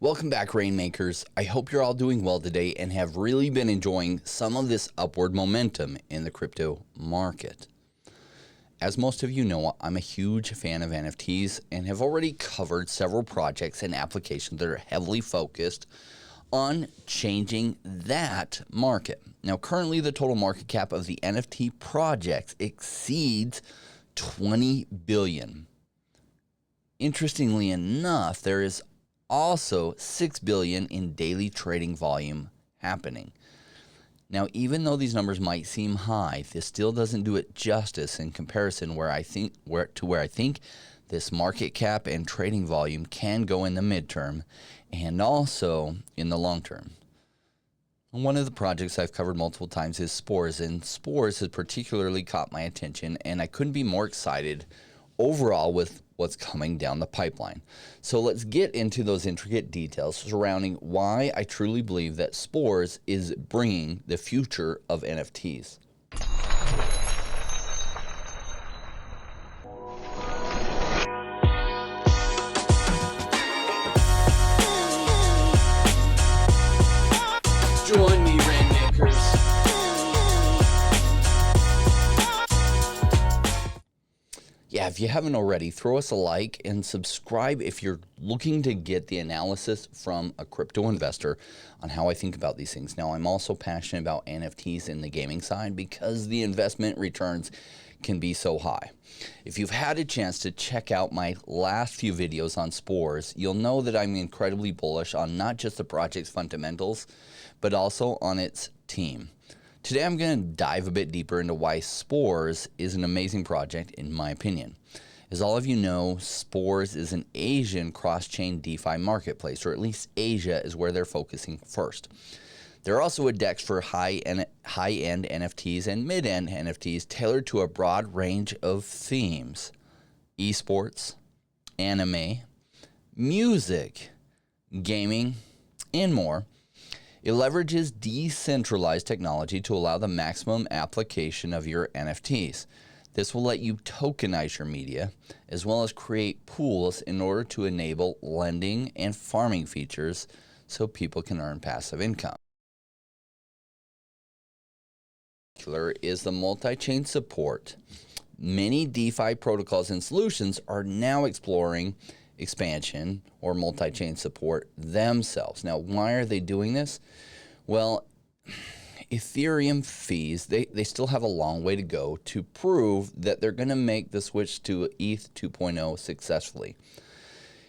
Welcome back, Rainmakers. I hope you're all doing well today and have really been enjoying some of this upward momentum in the crypto market. As most of you know, I'm a huge fan of NFTs and have already covered several projects and applications that are heavily focused on changing that market. Now, currently the total market cap of the NFT projects exceeds 20 billion. Interestingly enough, there is also 6 billion in daily trading volume happening. Now, even though these numbers might seem high, this still doesn't do it justice in comparison where I think this market cap and trading volume can go in the midterm and also in the long term. One of the projects I've covered multiple times is Spores, and Spores has particularly caught my attention, and I couldn't be more excited overall with what's coming down the pipeline. So let's get into those intricate details surrounding why I truly believe that Spores is bringing the future of NFTs. Join me, Rainmakers. Yeah, if you haven't already, throw us a like and subscribe if you're looking to get the analysis from a crypto investor on how I think about these things. Now, I'm also passionate about NFTs in the gaming side because the investment returns can be so high. If you've had a chance to check out my last few videos on Spores, you'll know that I'm incredibly bullish on not just the project's fundamentals, but also on its team. Today I'm going to dive a bit deeper into why Spores is an amazing project in my opinion. As all of you know, Spores is an Asian cross-chain DeFi marketplace, or at least Asia is where they're focusing first. They're also a DEX for high-end NFTs and mid-end NFTs tailored to a broad range of themes: esports, anime, music, gaming, and more. It leverages decentralized technology to allow the maximum application of your NFTs. This will let you tokenize your media, as well as create pools in order to enable lending and farming features so people can earn passive income. Is the multi-chain support. Many DeFi protocols and solutions are now exploring expansion or multi-chain support themselves. Now, why are they doing this? Well, Ethereum fees, they still have a long way to go to prove that they're going to make the switch to ETH 2.0 successfully.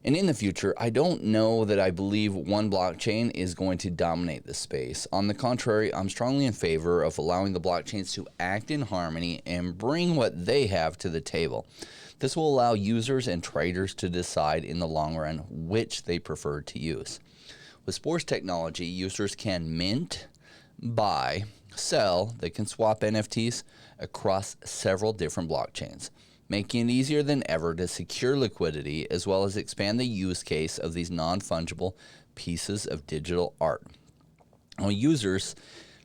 And in the future, I don't know that I believe one blockchain is going to dominate this space. On the contrary, I'm strongly in favor of allowing the blockchains to act in harmony and bring what they have to the table. This will allow users and traders to decide in the long run which they prefer to use. With Spores technology, users can mint, buy, sell, they can swap NFTs across several different blockchains, making it easier than ever to secure liquidity as well as expand the use case of these non-fungible pieces of digital art. Now, users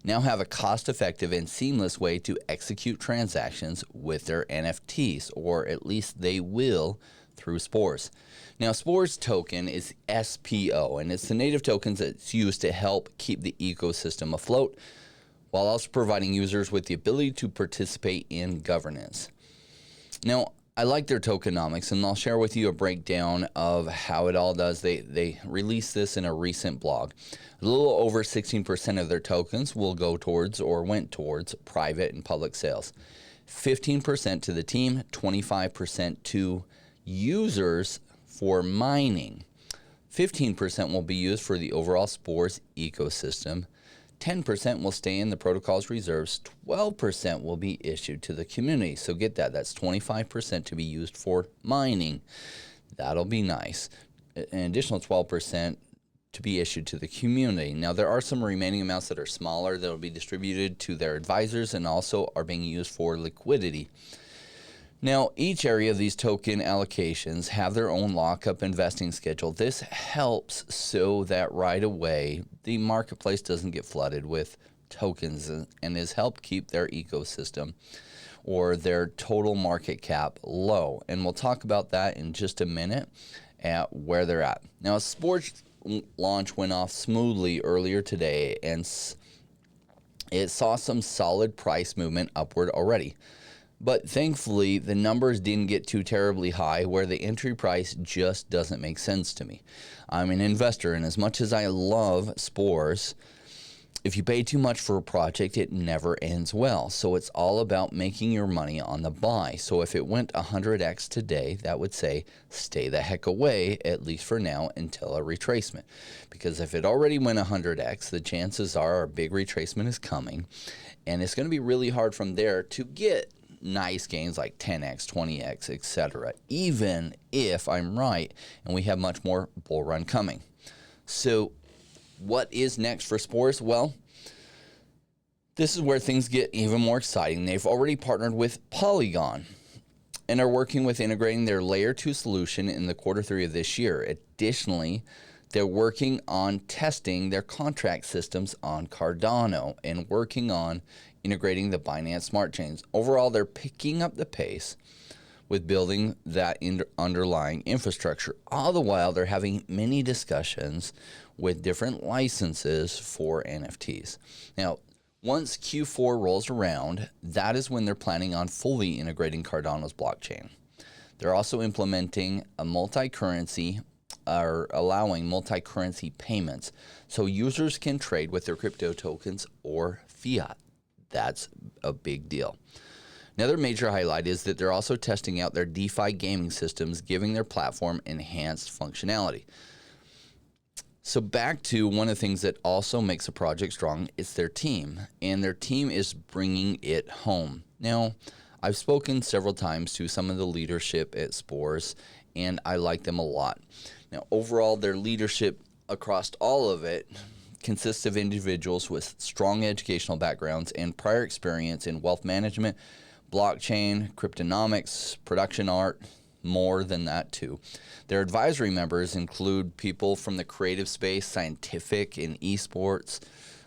now have a cost-effective and seamless way to execute transactions with their NFTs, or at least they will through Spores. Now, Spores token is SPO, and it's the native tokens that's used to help keep the ecosystem afloat, while also providing users with the ability to participate in governance. Now, I like their tokenomics, and I'll share with you a breakdown of how it all does. They released this in a recent blog. A little over 16% of their tokens will go towards or went towards private and public sales. 15% to the team, 25% to users for mining. 15% will be used for the overall Spores ecosystem. 10% will stay in the protocol's reserves. 12% will be issued to the community. So get that. That's 25% to be used for mining. That'll be nice. An additional 12% to be issued to the community. Now, there are some remaining amounts that are smaller that will be distributed to their advisors and also are being used for liquidity. Now, each area of these token allocations have their own lockup investing schedule. This helps so that right away the marketplace doesn't get flooded with tokens and has helped keep their ecosystem or their total market cap low. And we'll talk about that in just a minute at where they're at. Now, Spores launch went off smoothly earlier today, and it saw some solid price movement upward already. But thankfully, the numbers didn't get too terribly high where the entry price just doesn't make sense to me. I'm an investor, and as much as I love Spores, if you pay too much for a project, it never ends well. So it's all about making your money on the buy. So if it went 100x today, that would say stay the heck away, at least for now, until a retracement. Because if it already went 100x, the chances are a big retracement is coming. And it's going to be really hard from there to get nice gains like 10x, 20x, etc., even if I'm right and we have much more bull run coming. So what is next for Spores? Well, this is where things get even more exciting. They've already partnered with Polygon and are working with integrating their layer 2 solution in the Q3 of this year. Additionally, they're working on testing their contract systems on Cardano and working on integrating the Binance Smart Chains. Overall, they're picking up the pace with building that underlying infrastructure. All the while, they're having many discussions with different licenses for NFTs. Now, once Q4 rolls around, that is when they're planning on fully integrating Cardano's blockchain. They're also implementing a multi-currency or allowing multi-currency payments so users can trade with their crypto tokens or fiat. That's a big deal. Another major highlight is that they're also testing out their DeFi gaming systems, giving their platform enhanced functionality. So back to one of the things that also makes a project strong, it's their team, and their team is bringing it home. Now, I've spoken several times to some of the leadership at Spores, and I like them a lot. Now, overall, their leadership across all of it consists of individuals with strong educational backgrounds and prior experience in wealth management, blockchain, cryptonomics, production art, more than that too. Their advisory members include people from the creative space, scientific, and esports,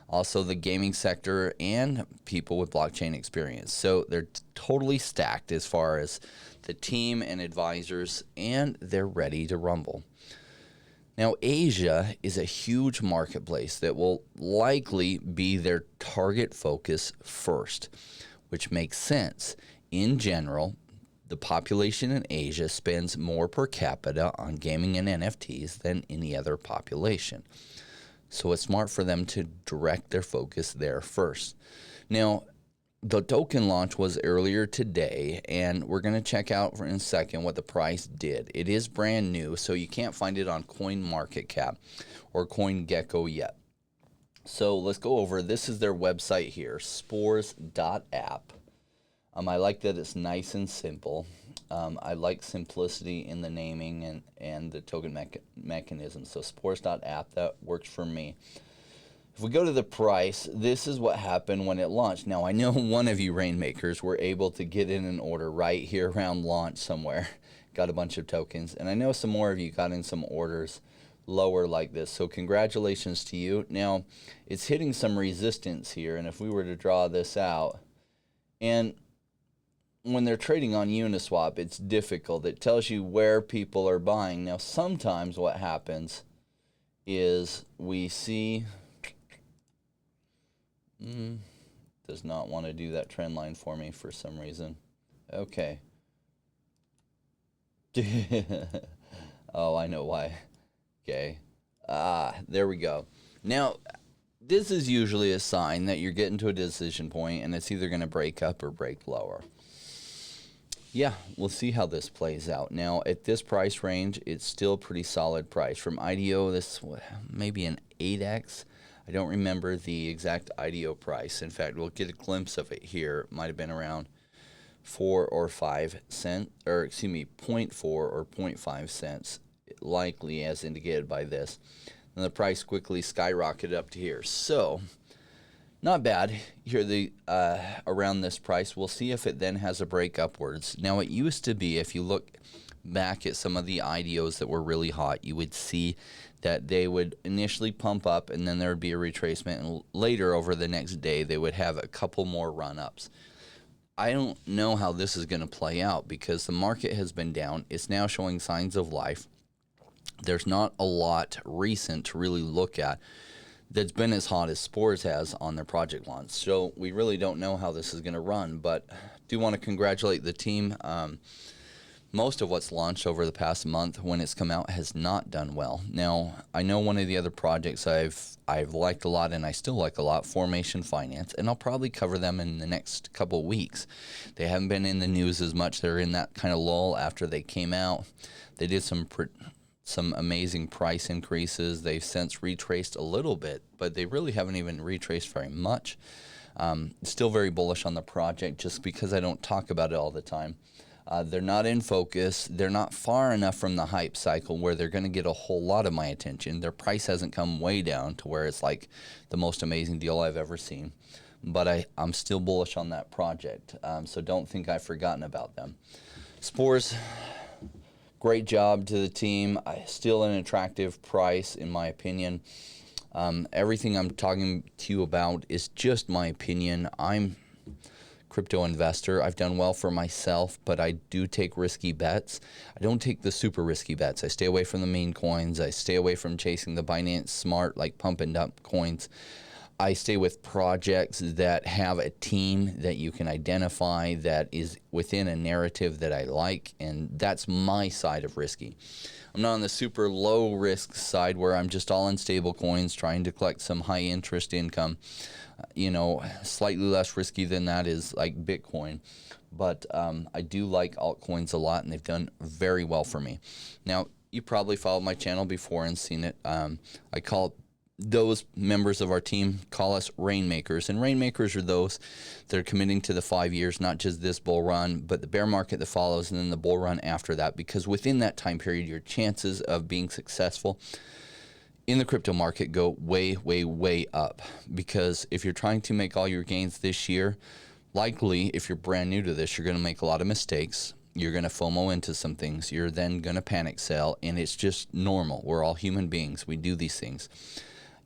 also the gaming sector, and people with blockchain experience. So they're totally stacked as far as the team and advisors, and they're ready to rumble. Now, Asia is a huge marketplace that will likely be their target focus first, which makes sense. In general, the population in Asia spends more per capita on gaming and NFTs than any other population. So it's smart for them to direct their focus there first. Now, the token launch was earlier today, and we're going to check out in a second what the price did. It is brand new, so you can't find it on CoinMarketCap or CoinGecko yet. So let's go over. This is their website here, spores.app. I like that it's nice and simple. I like simplicity in the naming and the token mechanism. So spores.app, that works for me. If we go to the price, this is what happened when it launched. Now, I know one of you Rainmakers were able to get in an order right here around launch somewhere, got a bunch of tokens, and I know some more of you got in some orders lower like this. So congratulations to you. Now, it's hitting some resistance here, and if we were to draw this out, and when they're trading on Uniswap, it's difficult. It tells you where people are buying. Now, sometimes what happens is we see... does not want to do that trend line for me for some reason. Okay. Oh, I know why. Okay. There we go. Now, this is usually a sign that you're getting to a decision point, and it's either going to break up or break lower. Yeah, we'll see how this plays out. Now, at this price range, it's still a pretty solid price. From IDO, this maybe an 8x. I don't remember the exact IDO price. In fact, we'll get a glimpse of it here. It might have been around 4 or 5 cents, or excuse me, 0.4 or 0.5 cents, likely as indicated by this. And the price quickly skyrocketed up to here. So, not bad here around this price. We'll see if it then has a break upwards. Now, it used to be, if you look back at some of the IDOs that were really hot, you would see that they would initially pump up and then there would be a retracement, and later over the next day they would have a couple more run-ups. I don't know how this is going to play out because the market has been down. It's now showing signs of life. there's not a lot recent to really look at that's been as hot as Spores has on their project launch. So we really don't know how this is going to run, but do want to congratulate the team. Most of what's launched over the past month when it's come out has not done well. Now, I know one of the other projects I've liked a lot and I still like a lot, Formation Finance, and I'll probably cover them in the next couple of weeks. They haven't been in the news as much. They're in that kind of lull after they came out. They did some amazing price increases. They've since retraced a little bit, but they really haven't even retraced very much. Still very bullish on the project just because I don't talk about it all the time. They're not in focus. They're not far enough from the hype cycle where they're going to get a whole lot of my attention. Their price hasn't come way down to where it's like the most amazing deal I've ever seen. But I'm still bullish on that project, so don't think I've forgotten about them. Spores, great job to the team. Still an attractive price, in my opinion. Everything I'm talking to you about is just my opinion. I'm crypto investor. I've done well for myself, but I do take risky bets. I don't take the super risky bets. I stay away from the meme coins. I stay away from chasing the Binance Smart, like pump and dump coins. I stay with projects that have a team that you can identify that is within a narrative that I like, and that's my side of risky. I'm not on the super low risk side where I'm just all in stable coins trying to collect some high interest income. Slightly less risky than that is like Bitcoin. But I do like altcoins a lot, and they've done very well for me. Now, you probably followed my channel before and seen it. I call those members of our team call us rainmakers, and rainmakers are those that are committing to the 5 years, not just this bull run, but the bear market that follows and then the bull run after that, because within that time period, your chances of being successful in the crypto market go way, way, way up. Because if you're trying to make all your gains this year, likely if you're brand new to this, you're going to make a lot of mistakes. You're going to FOMO into some things. You're then going to panic sell, and it's just normal. We're all human beings. We do these things.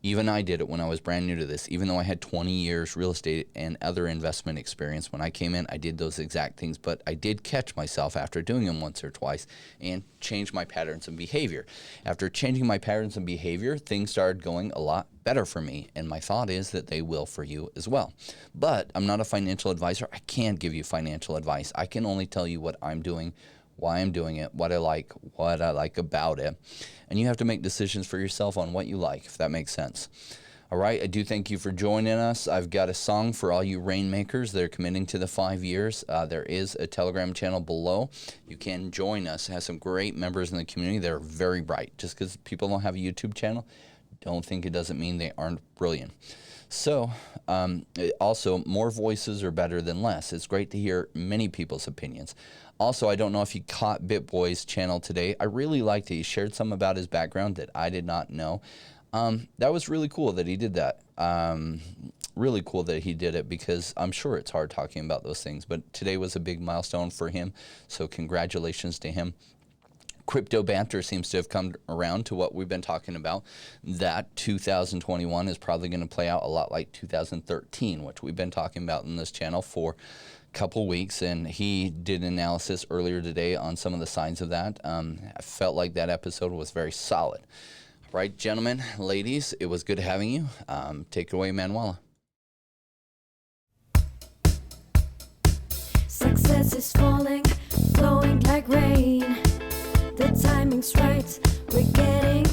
Even I did it when I was brand new to this. Even though I had 20 years real estate and other investment experience, when I came in, I did those exact things. But I did catch myself after doing them once or twice and change my patterns and behavior. After changing my patterns and behavior, things started going a lot better for me. And my thought is that they will for you as well. But I'm not a financial advisor. I can't give you financial advice. I can only tell you what I'm doing, why I'm doing it, what I like about it. And you have to make decisions for yourself on what you like, if that makes sense. All right, I do thank you for joining us. I've got a song for all you rainmakers that are committing to the 5 years. There is a Telegram channel below. You can join us. It has some great members in the community that are very bright. Just because people don't have a YouTube channel, don't think it doesn't mean they aren't brilliant. So, also, more voices are better than less. It's great to hear many people's opinions. Also, I don't know if you caught BitBoy's channel today. I really liked it. He shared some about his background that I did not know. That was really cool that he did that. Really cool that he did it, because I'm sure it's hard talking about those things. But today was a big milestone for him, so congratulations to him. Crypto banter seems to have come around to what we've been talking about, that 2021 is probably going to play out a lot like 2013, which we've been talking about in this channel for couple weeks, and he did an analysis earlier today on some of the signs of that. I felt like that episode was very solid. All right, gentlemen, ladies, it was good having you. Take it away, Manuela. Success is falling, flowing like rain. The timing's right, we're getting